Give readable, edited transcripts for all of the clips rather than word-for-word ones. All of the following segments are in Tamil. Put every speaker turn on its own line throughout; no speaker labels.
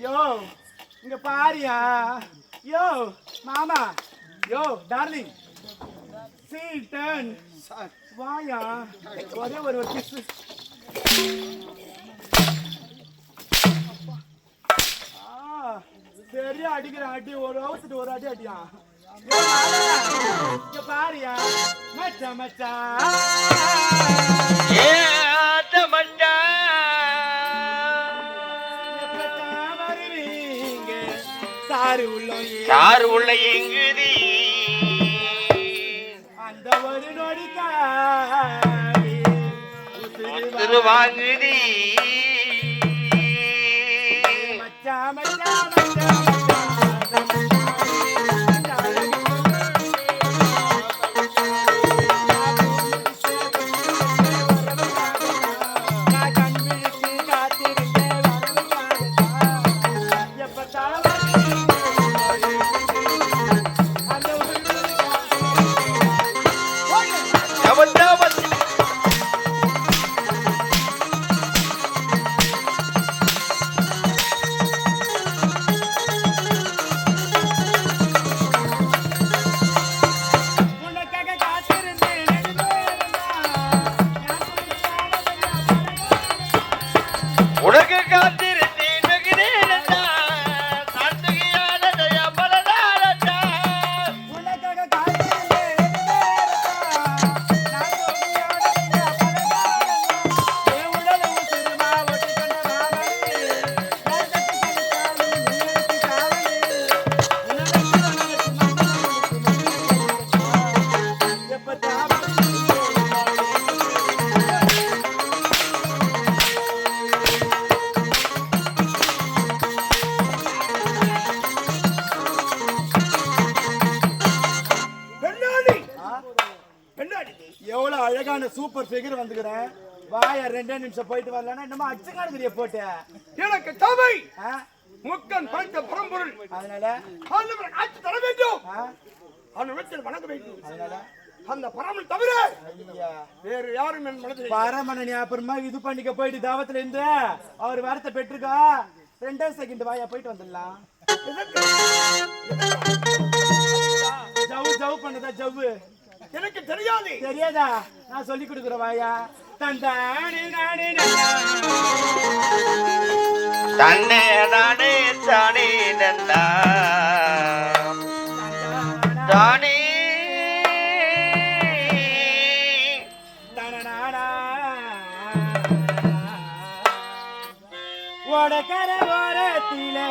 யோ இங்க பாரியா யோ மாமா யோ டார்லிங் சீ டர்ன் வாயா ஒரே ஒரு கிஸ் சரியா அடிக்கிற அடி ஒரு அவசட்டு ஒரு அடி அடியா இங்க பாரியா மச்சா மச்சா
சாரு உள்ள எங்குதி
அந்த ஒரு நொடிக்காரு
வாங்குதி
மச்சா மச்சா மச்சா எவ்வளவு அழகான சூப்பர் ஃபிகர் வந்துக்கிறேன் வாயா 2 நிமிஷம் போயிட்டு வரலன்னா என்னமோ அச்சகாரதிரிய போட்ட
எனக்கு தவை முக்கன் பஞ்ச பரம்பொருள்
அதனால
ஆண்டவர் ஆட்சி தர வேண்டும் அவன் வீட்டில் வணங்க வேண்டும்
அதனால
அந்த பரமன் தவிர வேறு யாரும் என் மனதில்
பரமனி அப்புறமா இது பண்ணிக்க போயிட்டு தாவத்துல இருந்து அவர் வார்த்தை பெற்றுக்கா 2 செகண்ட் வாயா போயிட்டு வந்துடலாம் ஜவு ஜவு பண்ணதா ஜவ்வு
எனக்கு தெரியாது
தெரியாதா நான் சொல்லி கொடுக்குறேன் வாயா தந்தானே நானே
தன்னே நானே தானே நந்தா தானே
ஓடக்கர ஓரத்திலே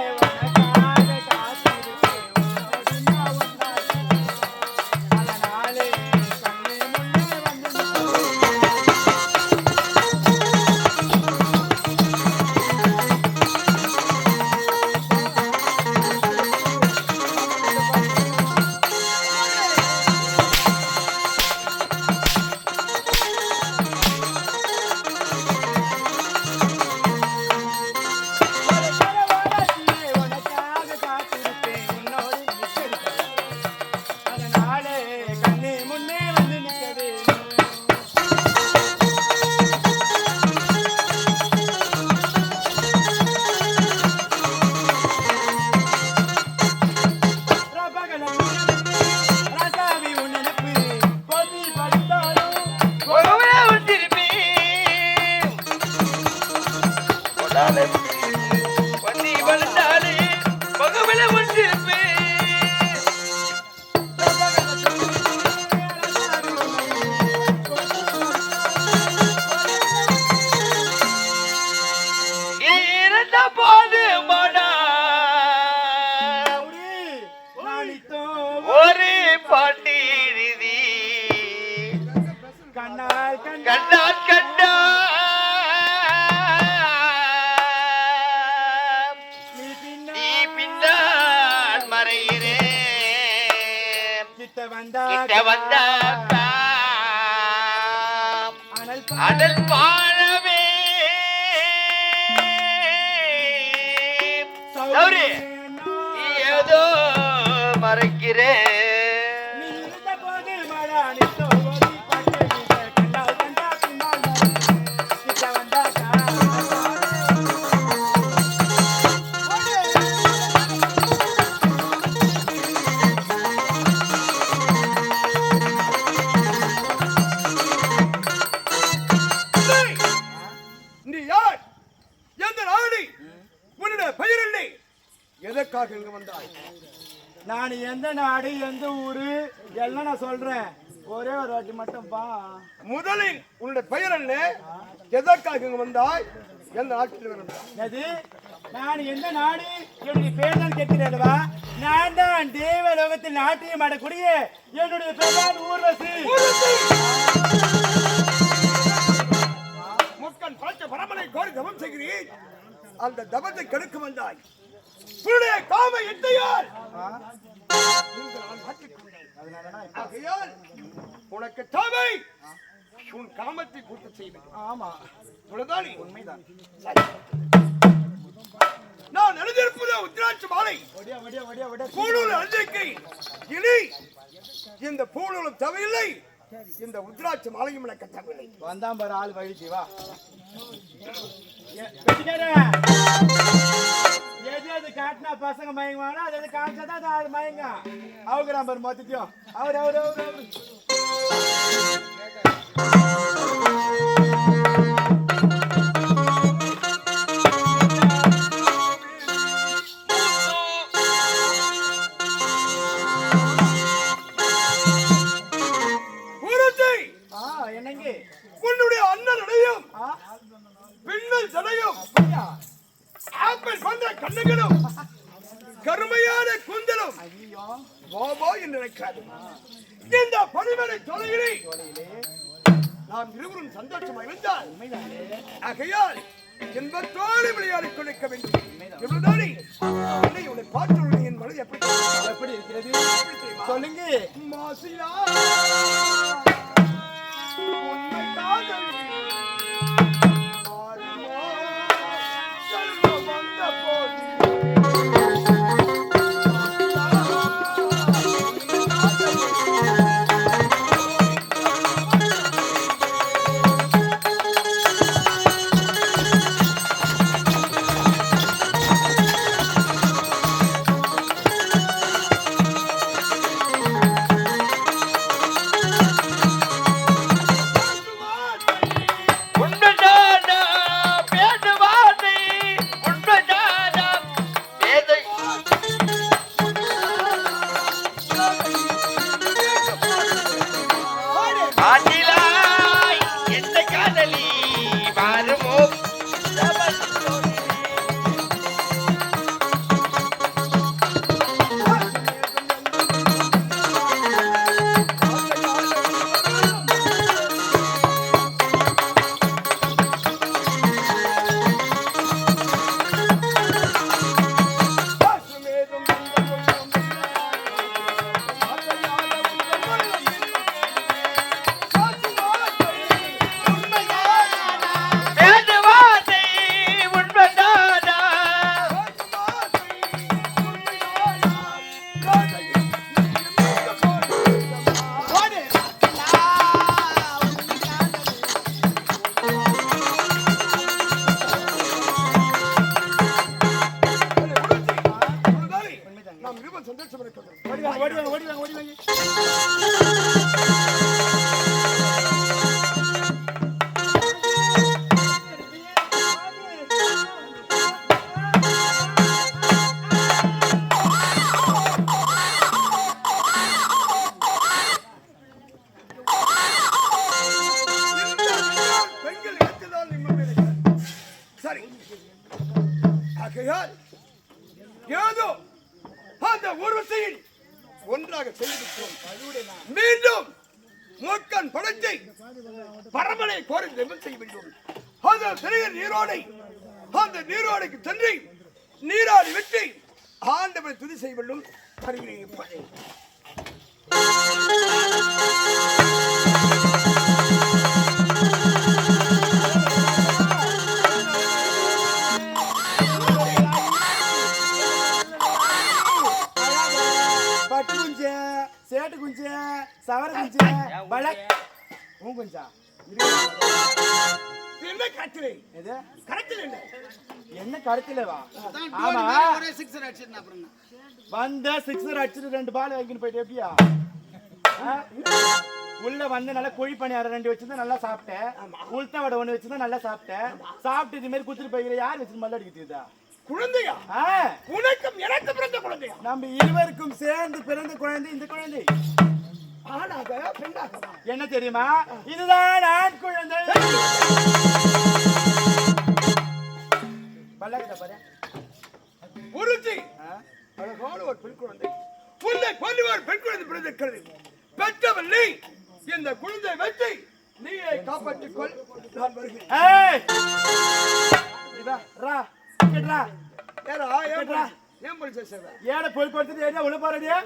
அனல் பாழவே ஏதோ மறைக்கிறேன்
எதற்காக இங்கு வந்தாய்?
நான் எந்த நாடு எந்த ஊரு எல்லாம் நான் சொல்றேன். ஒரே ஒரு வாட்டி மட்டும் பா.
முதலில் உன்னுடைய பெயர் என்ன? எதற்காக இங்கு வந்தாய்? எந்த நாட்டில் வந்தாய்?
அது நான் எந்த நாடு என்னுடைய பேர் தான் கேட்கிறேன்வா. நான் தான் தேவலோகத்தில் நாட்டியம் ஆடக்கூடிய என்னுடைய பேர் தான் ஊர்வசி.
முக்கன் பழச்ச பரமனை கோரி தவம் செய்கிறேன். அந்த தவத்தை கெடுக்க வந்தாய். உன்னுடைய காம எத்தையால் ஆகையால் உனக்கு தேவை உன் காமத்தை பூர்த்தி செய்ய வேண்டும்.
ஆமா,
இவ்வளவுதானே?
உண்மைதான்.
நான் எழுதியிருப்பது உத்திராட்ச மாலை.
ஒடியா ஒடியா ஒடியா ஒடியா.
பூணூல் அஞ்சைக்கை. இனி இந்த பூணூலும் தேவையில்லை, இந்த உத்திராட்ச மாலையும் எனக்கு தேவையில்லை.
வந்தான் பாரு ஆள் வழிக்கு வா. எது எது காட்டினா பசங்க மயங்குவாங்க, அது எது காமிச்சாதான் அது ஆள் மயங்க. அவகுறான் பாரு மொத்தத்தையும். அவர் அவர் அவர் அவர் என்னங்க
உன்னுடைய அண்ணனுடையும் பின்னல் சடையும் ஆப்பிள் போன்ற கண்ணுகளும் கருமையான கூந்தலும் பாபா என்று நினைக்காது. இந்த பணிமனை தொலையிலே நாம் இருவரும் சந்தோஷமாக இருந்தால் ஆகையால் இன்பத்தோடு விளையாடிக் கொண்டிருக்க வேண்டும். இவ்வளவுதானே உன்னை பார்த்து என் மனது எப்படி
இருக்கிறது சொல்லுங்க.
மாசிலா உன்னை காதல் ஏதோ அந்த ஊர்வசியில் ஒன்றாக செய்திருக்கிறோம். மீண்டும் மூக்கன் படத்தை பரமனை கோரி நிவர்த்தி செய்ய வேண்டும். அந்த சிறிய நீரோடை அந்த நீரோடைக்கு சென்று நீராடி விட்டு ஆண்டவரை துதி செய்ய வேண்டும். வருகிறேன்.
பட்டு குஞ்சு, சேட்டு குஞ்சு, சவர குஞ்சு, உன் குஞ்சா
என்ன கருத்திலே?
எது
கருத்தில் என்ன?
என்ன கருத்திலேவா? ஆமா, வந்த சிக்ஸர் அடிச்சுட்டு 2 பால் வாங்கிட்டு போயிட்டு எப்படியா உள்ள வந்து நல்லா கோழி பணியாரம் 2 வச்சிருந்தா நல்லா சாப்பிட்டேன். உளுத்த வடை 1 வச்சிருந்தா நல்லா சாப்பிட்டேன். சாப்பிட்டு இது மாதிரி குத்துட்டு போய்கிற யார் வச்சு மல்ல அடிக்கிறதா?
குழந்தையா?
ஆ,
உனக்கும் எனக்கு பிறந்த குழந்தையா?
நம்ம இருவருக்கும் சேர்ந்து பிறந்த குழந்தை இந்த குழந்தை.
ஆணாக பெண்ணாக?
என்ன தெரியுமா? இதுதான் ஆண் குழந்தை. பல்லக்கிட்ட பாரு.
குருஜி,
ஆ,
அழகான ஒரு பெண் குழந்தை. உன்னை கொண்டு ஒரு பெண் குழந்தை பிறந்திருக்கிறது. பெற்றவள் நீ. இந்த குழந்தை வச்சு நீயை காப்பாற்றிக் கொள். நான் வருகிறேன்.
ஏய், இதா, ரா, கேட்றா.
ஏறா, ஏன் போலீஸ் ஸ்டேஷன்?
ஏட போய் கொடுத்துட்டு என்ன உள்ள போறடியா?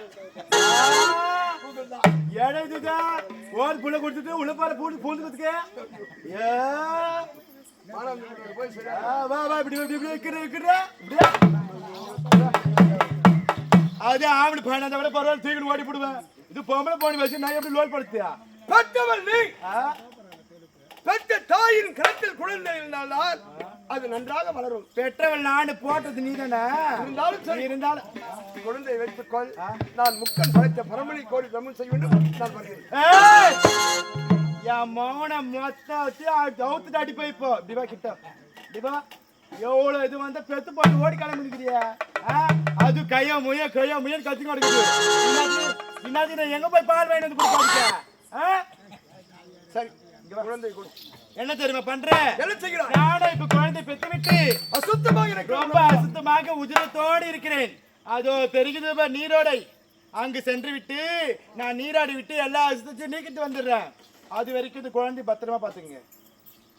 ஏட இதுதா ஒரு புள்ள கொடுத்துட்டு உள்ள போற பூந்துக்கிறதுக்கு. ஏ,
மானம் போய் சொல்ல.
வா வா இப்படி இப்படி இப்படி இருக்கிற அது ஆம்பளை பையனை விட பரவாயில்ல, தூக்கிட்டு ஓடி போடுவேன். இது பொம்பளை போன வச்சு நான் எப்படி லோல் படுத்தியா?
பெற்றவள் நீ. பெற்ற தாயின் கருத்தில் குழந்தை இருந்தால் அது நன்றாக வளரும்.
பெற்றவள் நான் போட்டது நீ தானே.
இருந்தாலும் சரி,
இருந்தாலும்
குழந்தையை வைத்துக்கொள். நான் முக்கன் படைத்த பரமணி கோடி தமிழ் செய்ய வேண்டும். நான் வருகிறேன்.
ஏய், என் மௌன மொத்த வச்சு தவுத்துட்டு அடி போய் இப்போ டிவா கிட்ட டிவா எவ்வளவு இது வந்தா பெத்து போட்டு ஓடி கிளம்பிக்கிறியா? அது கையா முய கத்தி கொடுக்குது. இன்னாதி நான் எங்க போய் பால் வாங்கிட்டு வந்து கொடுப்பாங்க?
சரி, குழந்தை கொடு.
என்ன தெரியுமா பண்றேன்?
என்ன செய்கிறாய்?
நானும் இப்ப குழந்தை பெத்து விட்டு
அசுத்தமாக எனக்கு
ரொம்ப அசுத்தமாக உதிரத்தோடு இருக்கிறேன். அதோ பெருகுது நீரோடை. அங்கு சென்று விட்டு நான் நீராடி விட்டு எல்லா அசுத்தத்தையும் நீக்கிட்டு வந்துடுறேன். அது வரைக்கும் இந்த குழந்தை பத்திரமா பாத்துங்க.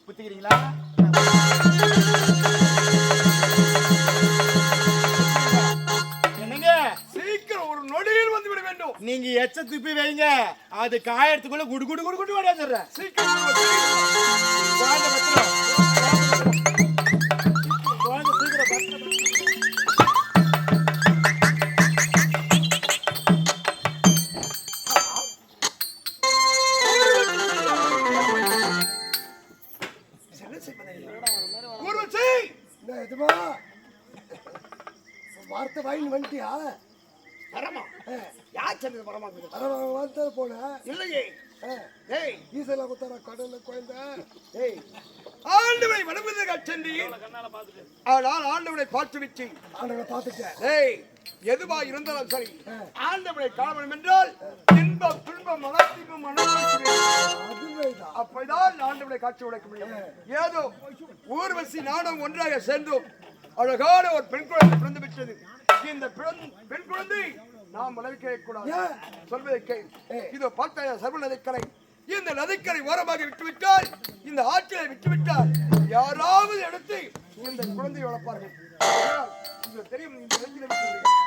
புத்திக்கிறீங்களா? என்னங்க,
சீக்கிரம் ஒரு நொடியில் வந்து விட வேண்டும்.
நீங்க எச்ச துப்பி வைங்க. அது காயறதுக்குள்ள குடு குடு குடு குடு ஓடியாந்துடுறேன்.
சீக்கிரம்
குழந்தை பத்திரம். குழந்தை சீக்கிரம் பத்திரம்.
வார்த்தை வாங்கி வந்துட்டியா? பரமா யார் சொன்னது? பரமா வார்த்தை போன இல்லையே. ஏய், ஈசல குத்தர கடல்ல குழந்தை. ஏய், ஆண்டவனை வணங்குவதற்காக சென்றீர். ஆனால் ஆண்டவனை பார்த்து விட்டு ஆண்டவனை பார்த்துட்டேன். ஏய், எதுவா இருந்தாலும் சரி, ஆண்டவனை காணணும் என்றால் இன்பம் துன்பம் அனைத்துக்கும் அனுபவிக்கிறேன். அப்பதான் ஆண்டவனை காட்சி உடைக்க முடியும். ஏதோ ஊர்வசி நானும் ஒன்றாக சேர்ந்தோம். அழகான ஒரு பெண் குழந்தை பிறந்து விட்டது. இந்த பெண் குழந்தை நாம் வளர்க்க கூடாது. சொல்வதை கேள். இதோ பார்த்தாயா சர்வ நதிக்கரை. இந்த நதிக்கரை ஓரமாக விட்டுவிட்டால், இந்த ஆற்றிலை விட்டுவிட்டால் யாராவது எடுத்து இந்த குழந்தையை வளர்ப்பார்கள். உங்களுக்கு தெரியும், இந்த இடத்தில்